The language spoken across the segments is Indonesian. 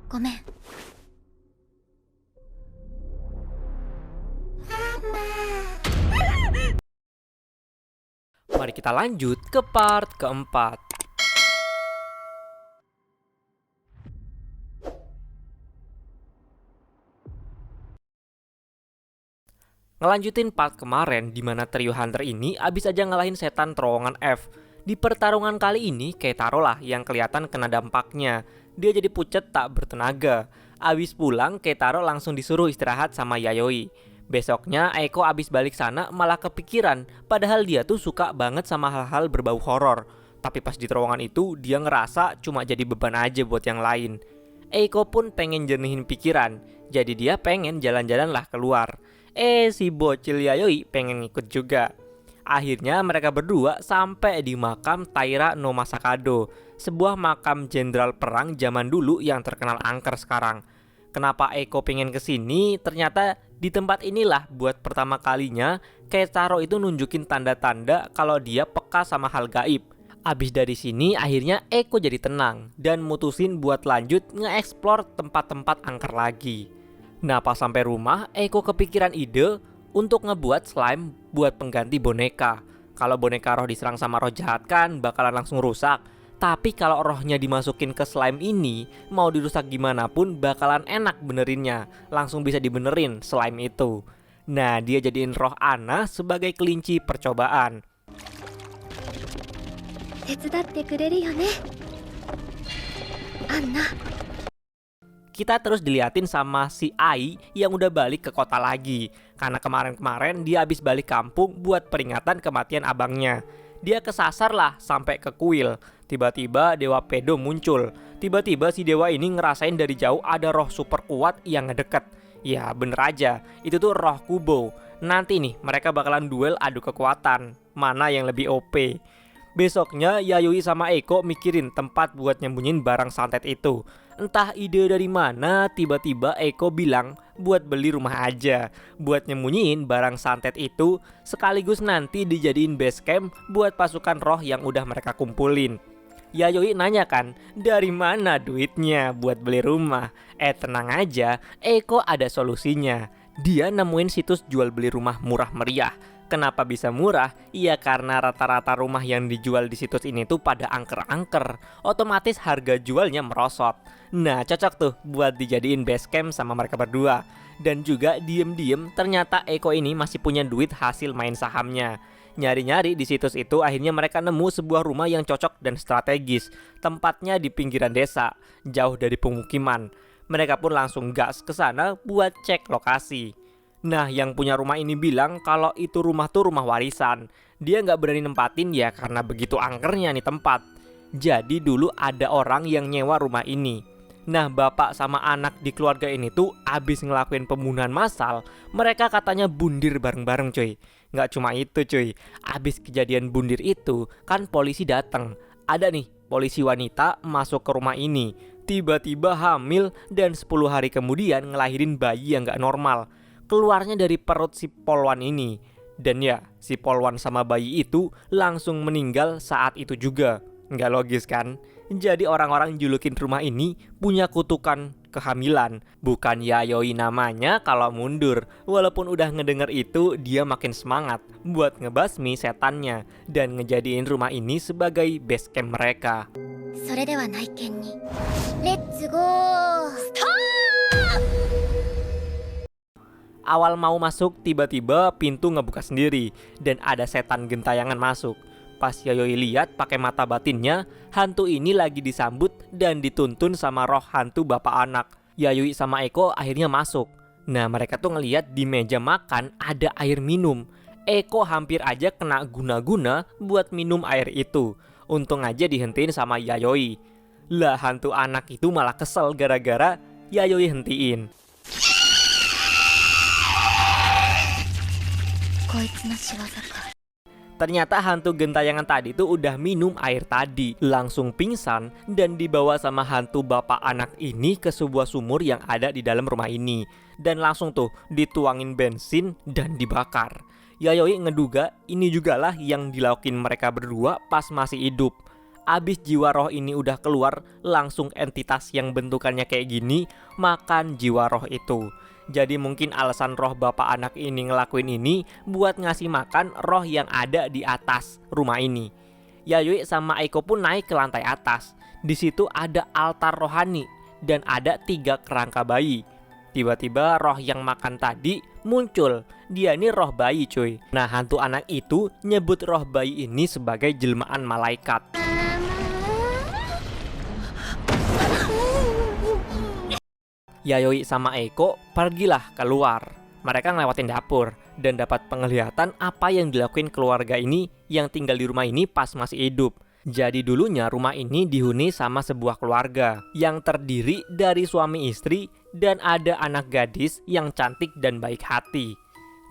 ごめん。Mari kita lanjut ke part keempat. Ngelanjutin part kemarin di mana trio hunter ini abis aja ngalahin setan terowongan F. Di pertarungan kali ini Keitaro lah yang kelihatan kena dampaknya. Dia jadi pucet tak bertenaga. Abis pulang Keitaro langsung disuruh istirahat sama Yayoi. Besoknya Eiko abis balik sana malah kepikiran, padahal dia tuh suka banget sama hal-hal berbau horor. Tapi pas di terowongan itu dia ngerasa cuma jadi beban aja buat yang lain. Eiko pun pengen jernihin pikiran, jadi dia pengen jalan-jalan lah keluar. Si bocil Yayoi pengen ngikut juga. Akhirnya mereka berdua sampai di makam Taira no Masakado, sebuah makam jenderal perang zaman dulu yang terkenal angker sekarang. Kenapa Eiko pengen kesini? Ternyata di tempat inilah buat pertama kalinya Keitaro itu nunjukin tanda-tanda kalau dia peka sama hal gaib. Abis dari sini akhirnya Eiko jadi tenang dan mutusin buat lanjut nge-explore tempat-tempat angker lagi. Nah pas sampai rumah, Eiko kepikiran ide untuk ngebuat slime buat pengganti boneka. Kalau boneka roh diserang sama roh jahat kan bakalan langsung rusak. Tapi kalau rohnya dimasukin ke slime ini, mau dirusak gimana pun bakalan enak benerinnya. Langsung bisa dibenerin slime itu. Nah dia jadiin roh Anna sebagai kelinci percobaan. 手伝ってくれるよね、アンナ。 Kita terus diliatin sama si Ai yang udah balik ke kota lagi. Karena kemarin-kemarin dia habis balik kampung buat peringatan kematian abangnya. Dia kesasar lah sampai ke kuil. Tiba-tiba Dewa Pedo muncul. Tiba-tiba si dewa ini ngerasain dari jauh ada roh super kuat yang ngedeket. Ya bener aja, itu tuh roh Kubo. Nanti nih mereka bakalan duel adu kekuatan. Mana yang lebih OP. Besoknya Yayoi sama Eiko mikirin tempat buat nyembunyiin barang santet itu. Entah ide dari mana tiba-tiba Eiko bilang buat beli rumah aja. Buat nyembunyiin barang santet itu sekaligus nanti dijadiin base camp buat pasukan roh yang udah mereka kumpulin. Yayoi nanya kan, dari mana duitnya buat beli rumah? Tenang aja, Eiko ada solusinya. Dia nemuin situs jual beli rumah murah meriah. Kenapa bisa murah? Iya karena rata-rata rumah yang dijual di situs ini tuh pada angker-angker. Otomatis harga jualnya merosot. Nah cocok tuh buat dijadiin base camp sama mereka berdua. Dan juga diem-diem ternyata Eiko ini masih punya duit hasil main sahamnya. Nyari-nyari di situs itu akhirnya mereka nemu sebuah rumah yang cocok dan strategis. Tempatnya di pinggiran desa, jauh dari pemukiman. Mereka pun langsung gas ke sana buat cek lokasi. Nah yang punya rumah ini bilang kalau itu rumah tuh rumah warisan. Dia nggak berani nempatin ya karena begitu angkernya nih tempat. Jadi dulu ada orang yang nyewa rumah ini. Nah bapak sama anak di keluarga ini tuh abis ngelakuin pembunuhan massal. Mereka katanya bundir bareng-bareng cuy. Nggak cuma itu cuy. Abis kejadian bundir itu kan polisi datang. Ada nih polisi wanita masuk ke rumah ini. Tiba-tiba hamil dan 10 hari kemudian ngelahirin bayi yang nggak normal. Keluarnya dari perut si polwan ini. Dan ya, si polwan sama bayi itu langsung meninggal saat itu juga. Nggak logis kan? Jadi orang-orang julukin rumah ini punya kutukan kehamilan. Bukan Yayoi namanya kalau mundur. Walaupun udah ngedenger itu, dia makin semangat buat ngebasmi setannya dan ngejadiin rumah ini sebagai base camp mereka. それでは内見にレッツゴースタート。 Awal mau masuk tiba-tiba pintu ngebuka sendiri dan ada setan gentayangan masuk. Pas Yayoi lihat pakai mata batinnya, hantu ini lagi disambut dan dituntun sama roh hantu bapak anak. Yayoi sama Eiko akhirnya masuk. Nah mereka tuh ngeliat di meja makan ada air minum. Eiko hampir aja kena guna-guna buat minum air itu. Untung aja dihentiin sama Yayoi. Lah hantu anak itu malah kesel gara-gara Yayoi hentiin. Ternyata hantu gentayangan tadi tuh udah minum air tadi, langsung pingsan dan dibawa sama hantu bapak anak ini ke sebuah sumur yang ada di dalam rumah ini. Dan langsung tuh dituangin bensin dan dibakar. Yayoi ngeduga ini jugalah yang dilakuin mereka berdua pas masih hidup. abis jiwa roh ini udah keluar, langsung entitas yang bentukannya kayak gini makan jiwa roh itu. Jadi mungkin alasan roh bapak anak ini ngelakuin ini buat ngasih makan roh yang ada di atas rumah ini. Yayoi sama Eiko pun naik ke lantai atas. Di situ ada altar rohani dan ada 3 kerangka bayi. Tiba-tiba roh yang makan tadi muncul. Dia ini roh bayi cuy. Nah, hantu anak itu nyebut roh bayi ini sebagai jelmaan malaikat. Yayoi sama Eiko pergilah keluar. Mereka ngelewatin dapur dan dapat penglihatan apa yang dilakuin keluarga ini yang tinggal di rumah ini pas masih hidup. Jadi dulunya rumah ini dihuni sama sebuah keluarga yang terdiri dari suami istri dan ada anak gadis yang cantik dan baik hati.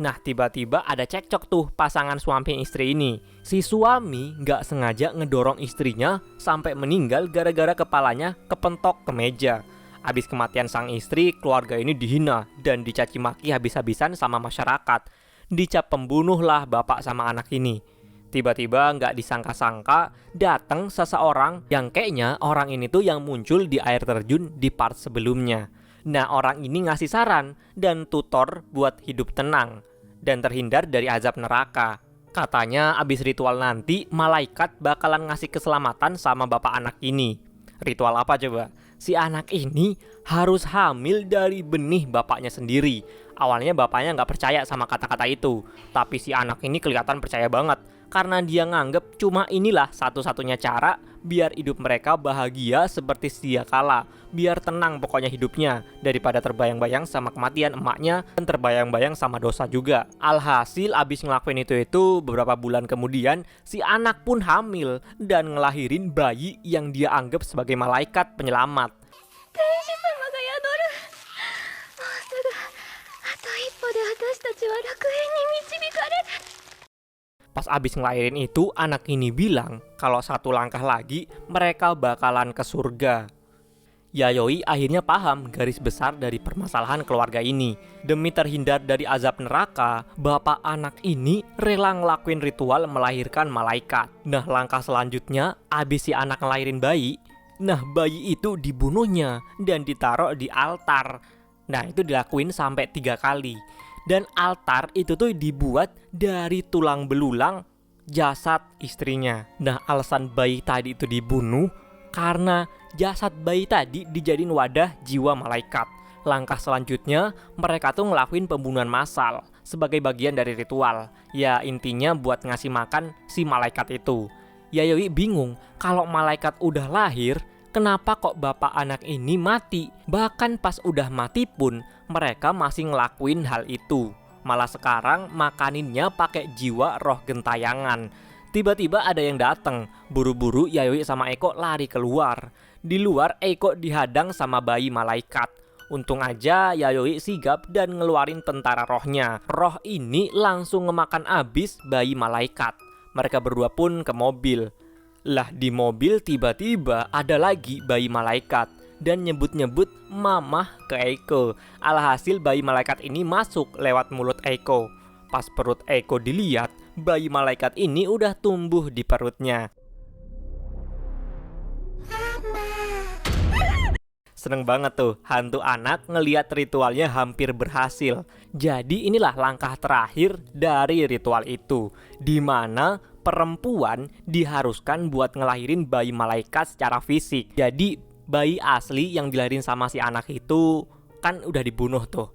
Nah, tiba-tiba ada cekcok tuh pasangan suami istri ini. Si suami nggak sengaja ngedorong istrinya sampai meninggal gara-gara kepalanya kepentok ke meja. Habis kematian sang istri, keluarga ini dihina dan dicaci maki habis-habisan sama masyarakat. Dicap pembunuh lah bapak sama anak ini. Tiba-tiba nggak disangka-sangka datang seseorang yang kayaknya orang ini tuh yang muncul di air terjun di part sebelumnya. Nah, orang ini ngasih saran dan tutor buat hidup tenang dan terhindar dari azab neraka. Katanya abis ritual nanti malaikat bakalan ngasih keselamatan sama bapak anak ini. Ritual apa coba? Si anak ini harus hamil dari benih bapaknya sendiri. Awalnya bapaknya nggak percaya sama kata-kata itu, tapi si anak ini kelihatan percaya banget karena dia nganggep cuma inilah satu-satunya cara biar hidup mereka bahagia seperti sedia kala, biar tenang pokoknya hidupnya daripada terbayang-bayang sama kematian emaknya dan terbayang-bayang sama dosa juga. Alhasil abis ngelakuin itu beberapa bulan kemudian si anak pun hamil dan ngelahirin bayi yang dia anggap sebagai malaikat penyelamat. Pas abis ngelahirin itu, anak ini bilang kalau 1 langkah lagi mereka bakalan ke surga. Yayoi akhirnya paham garis besar dari permasalahan keluarga ini. Demi terhindar dari azab neraka, bapak anak ini rela ngelakuin ritual melahirkan malaikat. Nah, langkah selanjutnya abis si anak ngelahirin bayi, nah bayi itu dibunuhnya dan ditaruh di altar. Nah, itu dilakuin sampai 3 kali. Dan altar itu tuh dibuat dari tulang belulang jasad istrinya. Nah, alasan bayi tadi itu dibunuh karena jasad bayi tadi dijadiin wadah jiwa malaikat. Langkah selanjutnya mereka tuh ngelakuin pembunuhan massal sebagai bagian dari ritual. Ya, intinya buat ngasih makan si malaikat itu. Yayoi bingung kalau malaikat udah lahir, kenapa kok bapak anak ini mati? Bahkan pas udah mati pun mereka masih ngelakuin hal itu. Malah sekarang makaninnya pakai jiwa roh gentayangan. Tiba-tiba ada yang datang. Buru-buru Yayoi sama Eiko lari keluar. Di luar Eiko dihadang sama bayi malaikat. Untung aja Yayoi sigap dan ngeluarin tentara rohnya. Roh ini langsung ngemakan abis bayi malaikat. Mereka berdua pun ke mobil. Lah, di mobil tiba-tiba ada lagi bayi malaikat dan nyebut-nyebut mamah ke Eiko. Alhasil bayi malaikat ini masuk lewat mulut Eiko. Pas perut Eiko dilihat, bayi malaikat ini udah tumbuh di perutnya. Seneng banget tuh hantu anak ngeliat ritualnya hampir berhasil. Jadi inilah langkah terakhir dari ritual itu, di mana perempuan diharuskan buat ngelahirin bayi malaikat secara fisik. Jadi bayi asli yang dilahirin sama si anak itu kan udah dibunuh tuh.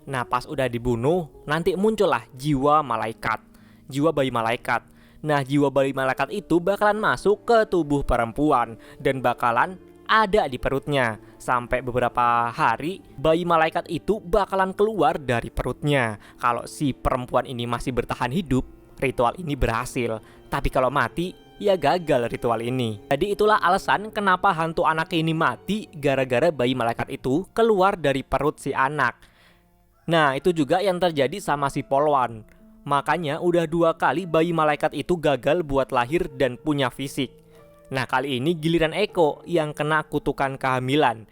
Nah, pas udah dibunuh nanti muncullah jiwa malaikat, jiwa bayi malaikat. Nah, jiwa bayi malaikat itu bakalan masuk ke tubuh perempuan dan bakalan ada di perutnya. Sampai beberapa hari bayi malaikat itu bakalan keluar dari perutnya. Kalau si perempuan ini masih bertahan hidup, ritual ini berhasil. Tapi kalau mati, ya gagal ritual ini. Jadi itulah alasan kenapa hantu anak ini mati, gara-gara bayi malaikat itu keluar dari perut si anak. Nah, itu juga yang terjadi sama si Polwan. Makanya udah 2 kali bayi malaikat itu gagal buat lahir dan punya fisik. Nah, kali ini giliran Eiko yang kena kutukan kehamilan.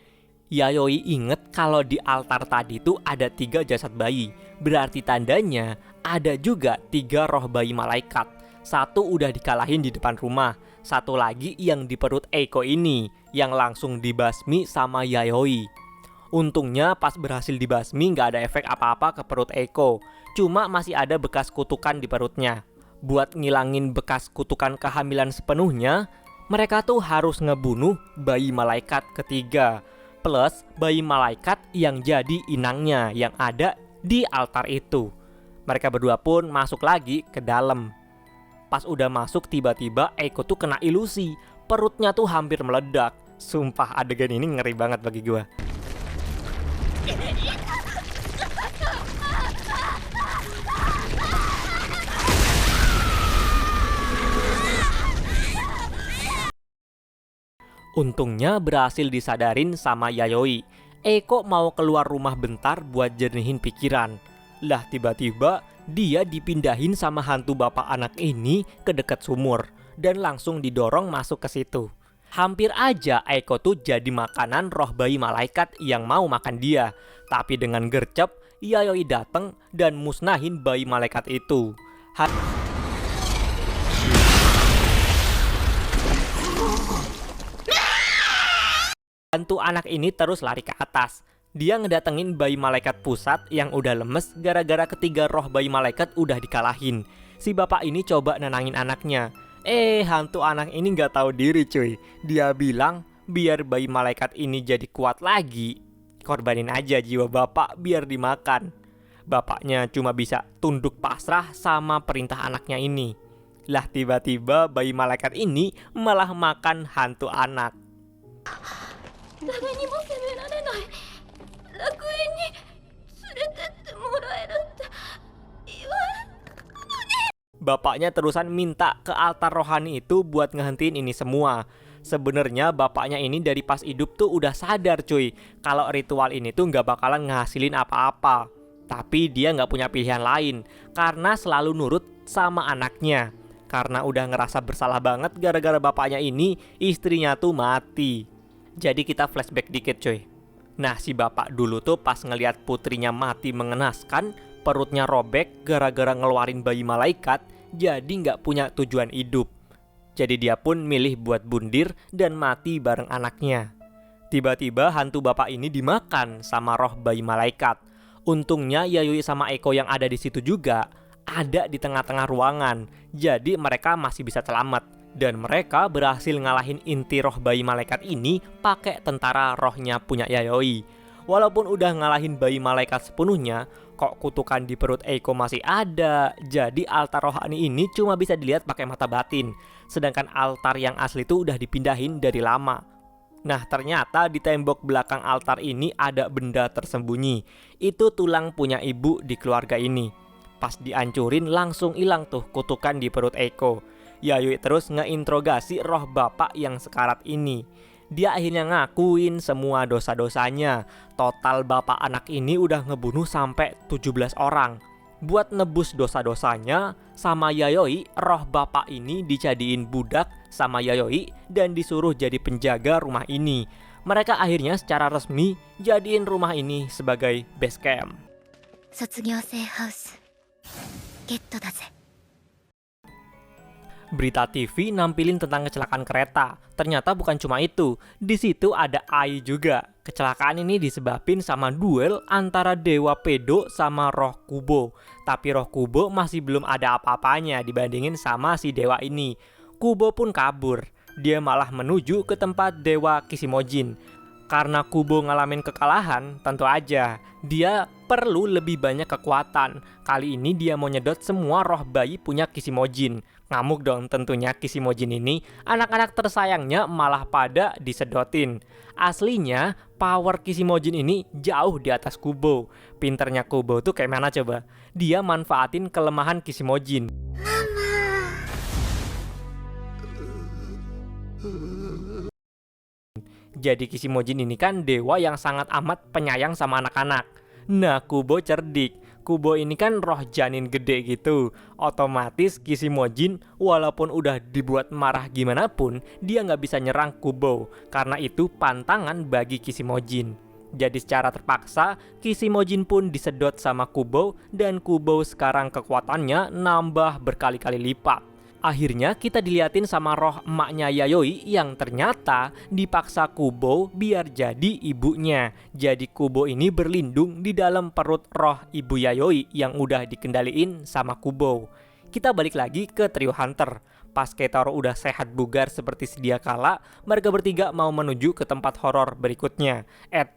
Yayoi inget kalau di altar tadi tuh ada 3 jasad bayi. Berarti tandanya ada juga 3 roh bayi malaikat. 1 udah dikalahin di depan rumah, Satu lagi yang di perut Eiko ini, yang langsung dibasmi sama Yayoi. Untungnya pas berhasil dibasmi nggak ada efek apa-apa ke perut Eiko, cuma masih ada bekas kutukan di perutnya. Buat ngilangin bekas kutukan kehamilan sepenuhnya, mereka tuh harus ngebunuh bayi malaikat ketiga, plus bayi malaikat yang jadi inangnya yang ada di altar itu. Mereka berdua pun masuk lagi ke dalam. Pas udah masuk tiba-tiba Eiko tuh kena ilusi, perutnya tuh hampir meledak. Sumpah adegan ini ngeri banget bagi gua. Untungnya berhasil disadarin sama Yayoi. Eiko mau keluar rumah bentar buat jernihin pikiran. Lah tiba-tiba dia dipindahin sama hantu bapak anak ini ke dekat sumur dan langsung didorong masuk ke situ. Hampir aja Eiko tuh jadi makanan roh bayi malaikat yang mau makan dia. Tapi dengan gercep, Yayoi dateng dan musnahin bayi malaikat itu. Hantu anak ini terus lari ke atas. Dia ngedatengin bayi malaikat pusat yang udah lemes gara-gara ketiga roh bayi malaikat udah dikalahin. Si bapak ini coba nenangin anaknya. Hantu anak ini nggak tahu diri cuy. Dia bilang biar bayi malaikat ini jadi kuat lagi, korbanin aja jiwa bapak biar dimakan. Bapaknya cuma bisa tunduk pasrah sama perintah anaknya ini. Lah tiba-tiba bayi malaikat ini malah makan hantu anak. Bapaknya terusan minta ke altar rohani itu buat ngehentiin ini semua. Sebenarnya bapaknya ini dari pas hidup tuh udah sadar cuy, kalau ritual ini tuh nggak bakalan ngehasilin apa-apa. Tapi dia nggak punya pilihan lain, karena selalu nurut sama anaknya. Karena udah ngerasa bersalah banget gara-gara bapaknya ini, istrinya tuh mati. Jadi kita flashback dikit cuy. Nah si bapak dulu tuh pas ngelihat putrinya mati mengenaskan, perutnya robek gara-gara ngeluarin bayi malaikat, jadi nggak punya tujuan hidup. Jadi dia pun milih buat bundir dan mati bareng anaknya. Tiba-tiba hantu bapak ini dimakan sama roh bayi malaikat. Untungnya Yayoi sama Eiko yang ada di situ juga ada di tengah-tengah ruangan. Jadi mereka masih bisa selamat. Dan mereka berhasil ngalahin inti roh bayi malaikat ini pakai tentara rohnya punya Yayoi. Walaupun udah ngalahin bayi malaikat sepenuhnya, kok kutukan di perut Eiko masih ada. Jadi altar rohani ini cuma bisa dilihat pakai mata batin. Sedangkan altar yang asli itu udah dipindahin dari lama. Nah ternyata di tembok belakang altar ini ada benda tersembunyi. Itu tulang punya ibu di keluarga ini. Pas dihancurin langsung hilang tuh kutukan di perut Eiko. Yayoi terus ngeinterogasi roh bapak yang sekarat ini. Dia akhirnya ngakuin semua dosa-dosanya. Total bapak anak ini udah ngebunuh sampai 17 orang. Buat nebus dosa-dosanya, sama Yayoi, roh bapak ini dijadiin budak sama Yayoi dan disuruh jadi penjaga rumah ini. Mereka akhirnya secara resmi jadiin rumah ini sebagai base camp. Berita TV nampilin tentang kecelakaan kereta. Ternyata bukan cuma itu. Di situ ada Ai juga. Kecelakaan ini disebabin sama duel antara Dewa Pedo sama Roh Kubo. Tapi Roh Kubo masih belum ada apa-apanya dibandingin sama si dewa ini. Kubo pun kabur. Dia malah menuju ke tempat Dewa Kishimojin. Karena Kubo ngalamin kekalahan, tentu aja dia perlu lebih banyak kekuatan. Kali ini dia mau nyedot semua roh bayi punya Kishimojin. Ngamuk dong tentunya Kishimojin ini, anak-anak tersayangnya malah pada disedotin. Aslinya power Kishimojin ini jauh di atas Kubo. Pinternya Kubo tuh kayak mana coba? Dia manfaatin kelemahan Kishimojin. Jadi Kishimojin ini kan dewa yang sangat amat penyayang sama anak-anak. Nah Kubo cerdik. Kubo ini kan roh janin gede gitu. Otomatis Kishimojin walaupun udah dibuat marah gimana pun, dia nggak bisa nyerang Kubo. Karena itu pantangan bagi Kishimojin. Jadi secara terpaksa Kishimojin pun disedot sama Kubo. Dan Kubo sekarang kekuatannya nambah berkali-kali lipat. Akhirnya kita diliatin sama roh emaknya Yayoi yang ternyata dipaksa Kubo biar jadi ibunya. Jadi Kubo ini berlindung di dalam perut roh ibu Yayoi yang udah dikendaliin sama Kubo. Kita balik lagi ke trio Hunter. Pas Keitaro udah sehat bugar seperti sedia kala, mereka bertiga mau menuju ke tempat horor berikutnya.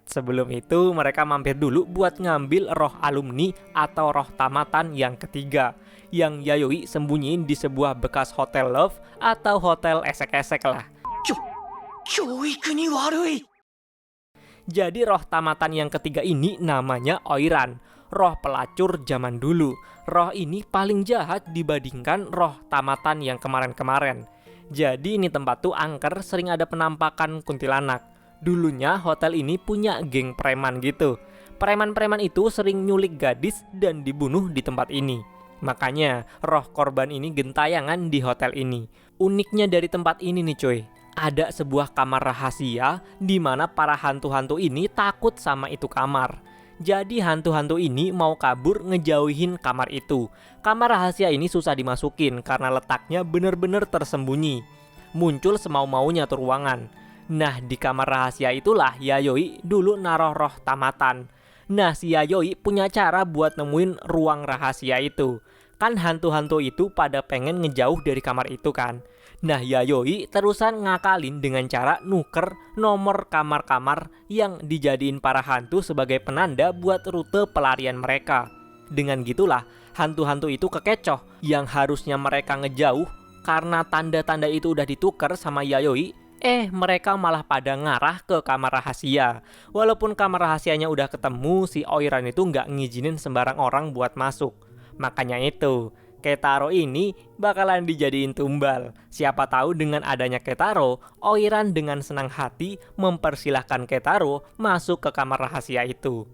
Sebelum itu mereka mampir dulu buat ngambil roh alumni atau roh tamatan yang ketiga, yang Yayoi sembunyiin di sebuah bekas hotel love atau hotel esek-esek lah. Jadi roh tamatan yang ketiga ini namanya Oiran, roh pelacur zaman dulu. Roh ini paling jahat dibandingkan roh tamatan yang kemarin-kemarin. Jadi ini tempat tuh angker, sering ada penampakan kuntilanak. Dulunya hotel ini punya geng preman gitu. Preman-preman itu sering nyulik gadis dan dibunuh di tempat ini. Makanya roh korban ini gentayangan di hotel ini. Uniknya dari tempat ini nih cuy, ada sebuah kamar rahasia di mana para hantu-hantu ini takut sama itu kamar. Jadi hantu-hantu ini mau kabur ngejauhin kamar itu. Kamar rahasia ini susah dimasukin karena letaknya bener-bener tersembunyi. Muncul semau-maunya tuh ruangan. Nah di kamar rahasia itulah Yayoi dulu naruh roh tamatan. Nah si Yayoi punya cara buat nemuin ruang rahasia itu. Kan hantu-hantu itu pada pengen ngejauh dari kamar itu kan. Nah Yayoi terusan ngakalin dengan cara nuker nomor kamar-kamar yang dijadiin para hantu sebagai penanda buat rute pelarian mereka. Dengan gitulah hantu-hantu itu kekecoh, yang harusnya mereka ngejauh karena tanda-tanda itu udah ditukar sama Yayoi. Mereka malah pada ngarah ke kamar rahasia. Walaupun kamar rahasianya udah ketemu, si Oiran itu nggak ngizinin sembarang orang buat masuk. Makanya itu Keitaro ini bakalan dijadiin tumbal. Siapa tahu dengan adanya Keitaro, Oiran dengan senang hati mempersilahkan Keitaro masuk ke kamar rahasia itu.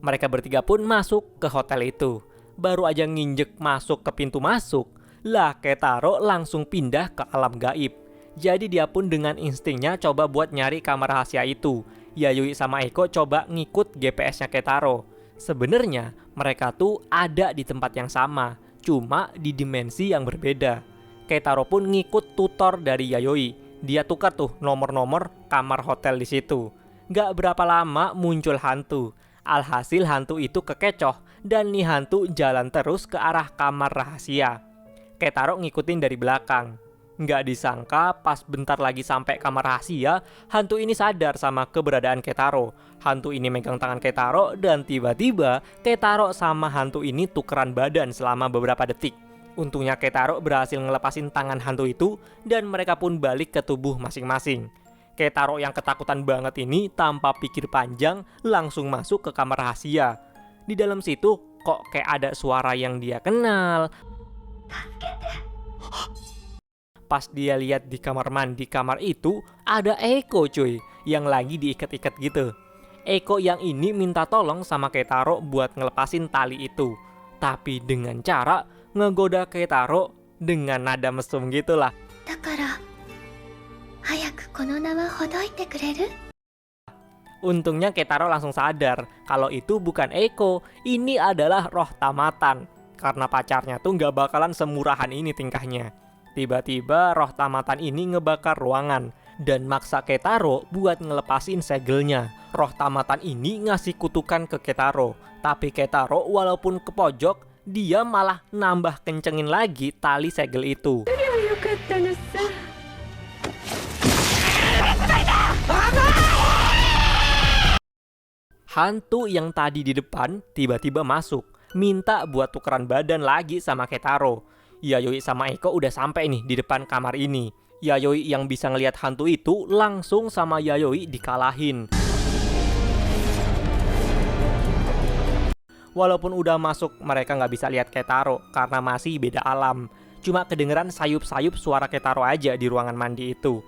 Mereka bertiga pun masuk ke hotel itu. Baru aja nginjek masuk ke pintu masuk, lah Keitaro langsung pindah ke alam gaib. Jadi dia pun dengan instingnya coba buat nyari kamar rahasia itu. Yayoi sama Eiko coba ngikut GPS-nya Keitaro. Sebenarnya mereka tuh ada di tempat yang sama, cuma di dimensi yang berbeda. Keitaro pun ngikut tutor dari Yayoi. Dia tukar tuh nomor-nomor kamar hotel di situ. Gak berapa lama muncul hantu. Alhasil hantu itu kekecoh dan nih hantu jalan terus ke arah kamar rahasia. Keitaro ngikutin dari belakang. Nggak disangka pas bentar lagi sampai kamar rahasia, hantu ini sadar sama keberadaan Keitaro. Hantu ini megang tangan Keitaro dan tiba-tiba Keitaro sama hantu ini tukeran badan selama beberapa detik. Untungnya Keitaro berhasil ngelepasin tangan hantu itu dan mereka pun balik ke tubuh masing-masing. Keitaro yang ketakutan banget ini tanpa pikir panjang langsung masuk ke kamar rahasia. Di dalam situ kok kayak ada suara yang dia kenal. Pas dia lihat di kamar mandi kamar itu, ada Eiko cuy, yang lagi diikat-ikat gitu. Eiko yang ini minta tolong sama Keitaro buat ngelepasin tali itu. Tapi dengan cara ngegoda Keitaro dengan nada mesum gitulah. Untungnya Keitaro langsung sadar kalau itu bukan Eiko, ini adalah roh tamatan. Karena pacarnya tuh gak bakalan semurahan ini tingkahnya. Tiba-tiba roh tamatan ini ngebakar ruangan dan maksa Keitaro buat ngelepasin segelnya. Roh tamatan ini ngasih kutukan ke Keitaro, tapi Keitaro walaupun ke pojok, dia malah nambah kencengin lagi tali segel itu. Hantu yang tadi di depan tiba-tiba masuk, minta buat tukeran badan lagi sama Keitaro. Yayoi sama Eiko udah sampai nih di depan kamar ini. Yayoi yang bisa ngelihat hantu itu langsung sama Yayoi dikalahin. Walaupun udah masuk, mereka nggak bisa lihat Keitaro karena masih beda alam. Cuma kedengeran sayup-sayup suara Keitaro aja di ruangan mandi itu.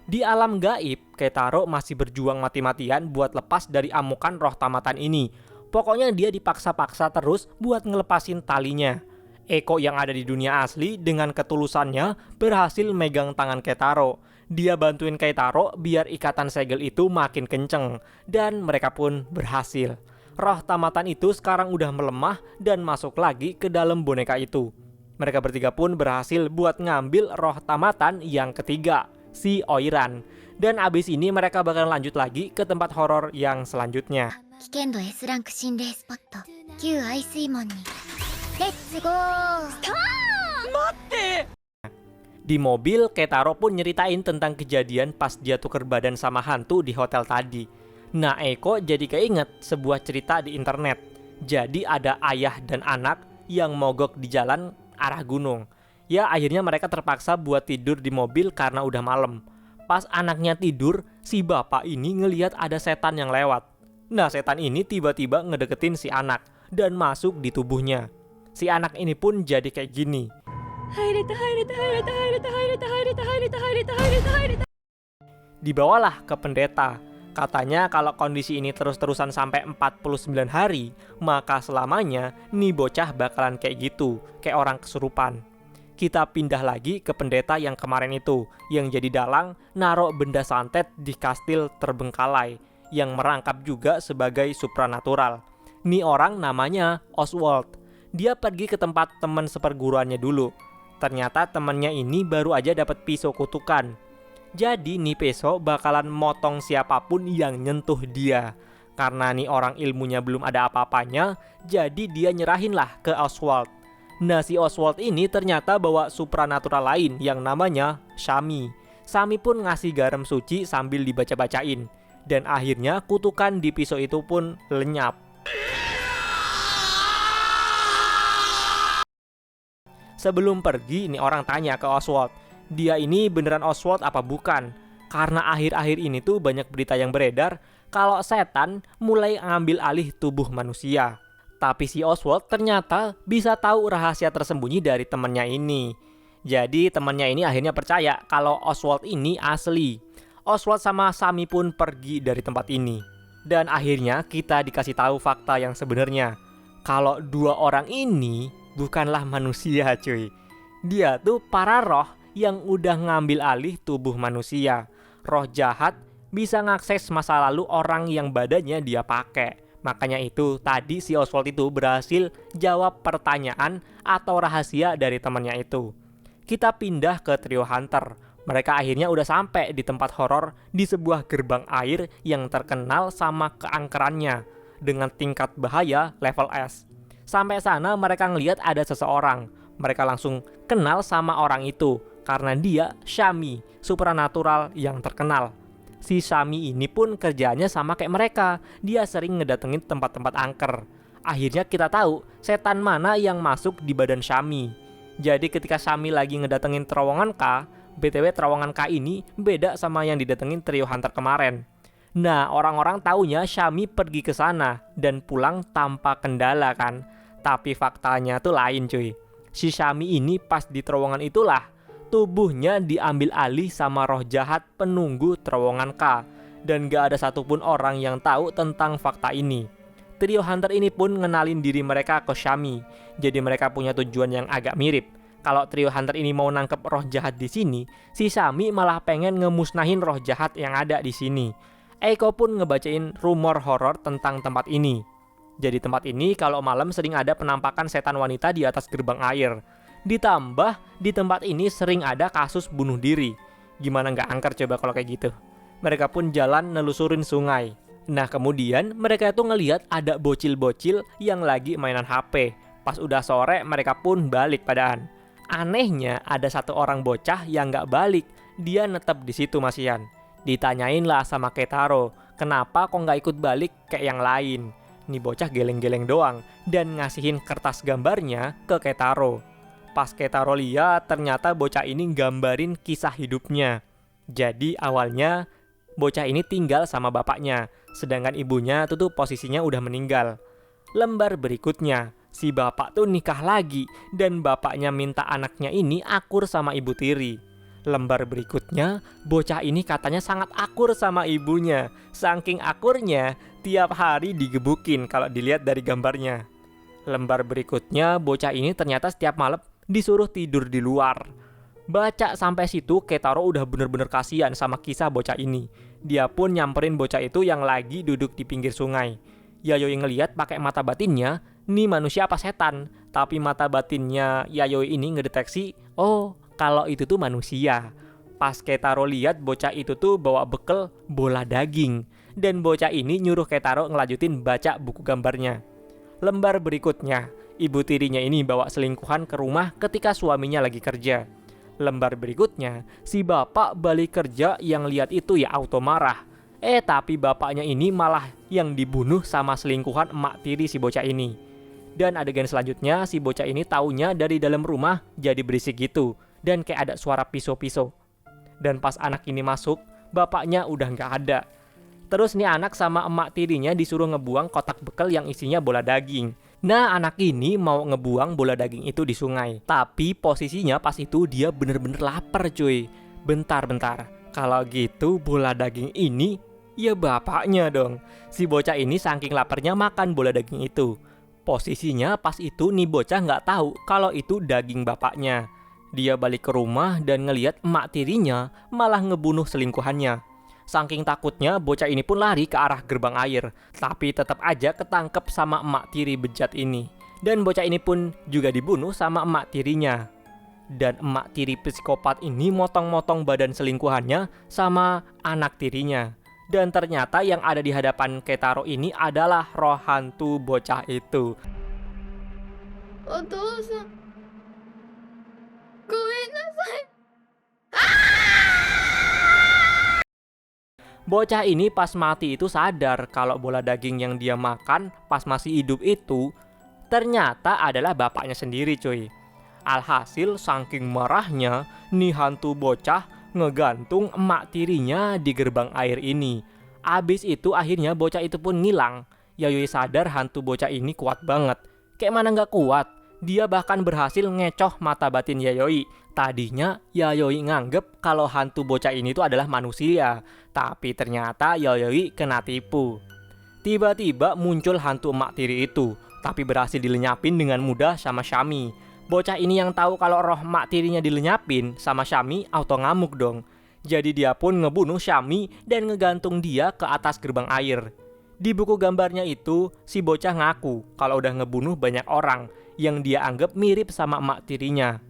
Di alam gaib, Keitaro masih berjuang mati-matian buat lepas dari amukan roh tamatan ini. Pokoknya dia dipaksa-paksa terus buat ngelepasin talinya. Eiko yang ada di dunia asli dengan ketulusannya berhasil megang tangan Keitaro. Dia bantuin Keitaro biar ikatan segel itu makin kenceng. Dan mereka pun berhasil. Roh tamatan itu sekarang udah melemah dan masuk lagi ke dalam boneka itu. Mereka bertiga pun berhasil buat ngambil roh tamatan yang ketiga, si Oiran. Dan abis ini mereka bakal lanjut lagi ke tempat horor yang selanjutnya. 危険度 S ランク心霊スポット旧愛水門にレッツゴースター Di mobil, Keitaro pun nyeritain tentang kejadian pas dia tuker badan sama hantu di hotel tadi. Nah, Eiko jadi keinget sebuah cerita di internet. Jadi ada ayah dan anak yang mogok di jalan arah gunung. Ya, akhirnya mereka terpaksa buat tidur di mobil karena udah malam. Pas anaknya tidur, si bapak ini ngelihat ada setan yang lewat. Nah, setan ini tiba-tiba ngedeketin si anak dan masuk di tubuhnya. Si anak ini pun jadi kayak gini. Dibawalah ke pendeta. Katanya kalau kondisi ini terus-terusan sampai 49 hari, maka selamanya nih bocah bakalan kayak gitu, kayak orang kesurupan. Kita pindah lagi ke pendeta yang kemarin itu, yang jadi dalang narok benda santet di kastil terbengkalai, yang merangkap juga sebagai supranatural. Nih orang namanya Oswald. Dia pergi ke tempat teman seperguruannya dulu. Ternyata temennya ini baru aja dapat pisau kutukan. Jadi nih pisau bakalan motong siapapun yang nyentuh dia. Karena nih orang ilmunya belum ada apa-apanya, jadi dia nyerahin lah ke Oswald. Nah, si Oswald ini ternyata bawa supranatural lain yang namanya Shami. Shami pun ngasih garam suci sambil dibaca-bacain. Dan akhirnya kutukan di pisau itu pun lenyap. Sebelum pergi, nih orang tanya ke Oswald, dia ini beneran Oswald apa bukan? Karena akhir-akhir ini tuh banyak berita yang beredar kalau setan mulai ngambil alih tubuh manusia. Tapi si Oswald ternyata bisa tahu rahasia tersembunyi dari temannya ini. Jadi temannya ini akhirnya percaya kalau Oswald ini asli. Oswald sama Shami pun pergi dari tempat ini. Dan akhirnya kita dikasih tahu fakta yang sebenarnya. Kalau dua orang ini bukanlah manusia, cuy. Dia tuh para roh yang udah ngambil alih tubuh manusia. Roh jahat bisa ngakses masa lalu orang yang badannya dia pakai. Makanya itu tadi si Oswald itu berhasil jawab pertanyaan atau rahasia dari temannya itu. Kita pindah ke trio hunter. Mereka akhirnya udah sampai di tempat horor di sebuah gerbang air yang terkenal sama keangkerannya dengan tingkat bahaya level S. Sampai sana mereka ngelihat ada seseorang. Mereka langsung kenal sama orang itu karena dia Shami, supranatural yang terkenal. Si Shami ini pun kerjanya sama kayak mereka. Dia sering ngedatengin tempat-tempat angker. Akhirnya kita tahu setan mana yang masuk di badan Shami. Jadi ketika Shami lagi ngedatengin terowongan K, BTW terowongan K ini beda sama yang didatengin trio hunter kemarin. Nah, orang-orang taunya Shami pergi ke sana dan pulang tanpa kendala kan. Tapi faktanya tuh lain, cuy. Si Shami ini pas di terowongan itulah tubuhnya diambil alih sama roh jahat penunggu terowongan K. Dan gak ada satupun orang yang tahu tentang fakta ini. Trio hunter ini pun ngenalin diri mereka ke Shami. Jadi mereka punya tujuan yang agak mirip. Kalau trio hunter ini mau nangkep roh jahat di sini, si Shami malah pengen ngemusnahin roh jahat yang ada di sini. Eiko pun ngebacain rumor horor tentang tempat ini. Jadi tempat ini kalau malam sering ada penampakan setan wanita di atas gerbang air. Ditambah di tempat ini sering ada kasus bunuh diri. Gimana nggak angker coba kalau kayak gitu. Mereka pun jalan nelusurin sungai. Nah kemudian mereka tuh ngelihat ada bocil-bocil yang lagi mainan HP. Pas udah sore mereka pun balik padaan. Anehnya ada satu orang bocah yang nggak balik. Dia netep di situ masihan. Ditanyain lah sama Keitaro, kenapa kok nggak ikut balik kayak yang lain? Nih bocah geleng-geleng doang dan ngasihin kertas gambarnya ke Keitaro. Pas Keitaro lihat, ternyata bocah ini gambarin kisah hidupnya. Jadi awalnya bocah ini tinggal sama bapaknya, sedangkan ibunya tuh posisinya udah meninggal. Lembar berikutnya, si bapak tuh nikah lagi dan bapaknya minta anaknya ini akur sama ibu tiri. Lembar berikutnya, bocah ini katanya sangat akur sama ibunya. Saking akurnya, tiap hari digebukin kalau dilihat dari gambarnya. Lembar berikutnya, bocah ini ternyata setiap malam disuruh tidur di luar. Baca sampai situ, Keitaro udah bener-bener kasihan sama kisah bocah ini. Dia pun nyamperin bocah itu yang lagi duduk di pinggir sungai. Yayoi ngeliat pakai mata batinnya, nih manusia apa setan. Tapi mata batinnya Yayoi ini ngedeteksi, oh kalau itu tuh manusia. Pas Keitaro lihat bocah itu tuh bawa bekel bola daging. Dan bocah ini nyuruh Keitaro ngelanjutin baca buku gambarnya. Lembar berikutnya, ibu tirinya ini bawa selingkuhan ke rumah ketika suaminya lagi kerja. Lembar berikutnya, si bapak balik kerja yang lihat itu ya auto marah. Tapi bapaknya ini malah yang dibunuh sama selingkuhan emak tiri si bocah ini. Dan adegan selanjutnya, si bocah ini taunya dari dalam rumah jadi berisik gitu. Dan kayak ada suara pisau-pisau. Dan pas anak ini masuk, bapaknya udah nggak ada. Terus nih anak sama emak tirinya disuruh ngebuang kotak bekal yang isinya bola daging. Nah anak ini mau ngebuang bola daging itu di sungai. Tapi posisinya pas itu dia bener-bener lapar cuy. Bentar. Kalau gitu bola daging ini ya bapaknya dong. Si bocah ini saking laparnya makan bola daging itu. Posisinya pas itu nih bocah nggak tahu kalau itu daging bapaknya. Dia balik ke rumah dan ngelihat emak tirinya malah ngebunuh selingkuhannya. Saking takutnya bocah ini pun lari ke arah gerbang air. Tapi tetap aja ketangkep sama emak tiri bejat ini. Dan bocah ini pun juga dibunuh sama emak tirinya. Dan emak tiri psikopat ini motong-motong badan selingkuhannya sama anak tirinya. Dan ternyata yang ada di hadapan Keitaro ini adalah roh hantu bocah itu. Otosan, gomenasai. Bocah ini pas mati itu sadar kalau bola daging yang dia makan pas masih hidup itu ternyata adalah bapaknya sendiri cuy. Alhasil saking marahnya, nih hantu bocah ngegantung emak tirinya di gerbang air ini. Abis itu akhirnya bocah itu pun ngilang. Yayoi sadar hantu bocah ini kuat banget. Kayak mana nggak kuat? Dia bahkan berhasil ngecoh mata batin Yayoi. Tadinya Yayoi nganggep kalau hantu bocah ini tuh adalah manusia. Tapi ternyata Yayoi kena tipu. Tiba-tiba muncul hantu emak tiri itu. Tapi berhasil dilenyapin dengan mudah sama Shami. Bocah ini yang tahu kalau roh emak tirinya dilenyapin sama Shami auto ngamuk dong. Jadi dia pun ngebunuh Shami dan ngegantung dia ke atas gerbang air. Di buku gambarnya itu, si bocah ngaku kalau udah ngebunuh banyak orang yang dia anggap mirip sama emak tirinya.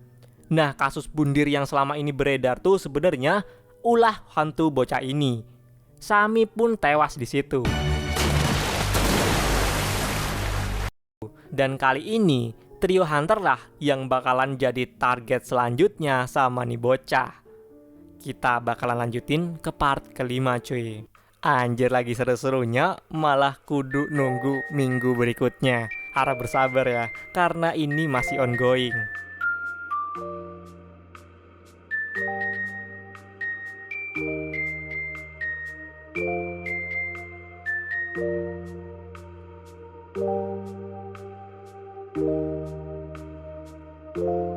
Nah, kasus bundir yang selama ini beredar tuh sebenarnya ulah hantu bocah ini. Shami pun tewas di situ. Dan kali ini trio hunter lah yang bakalan jadi target selanjutnya sama nih bocah. Kita bakalan lanjutin ke part kelima cuy. Anjir lagi seru-serunya malah kudu nunggu minggu berikutnya. Harap bersabar ya, karena ini masih ongoing. Thank you.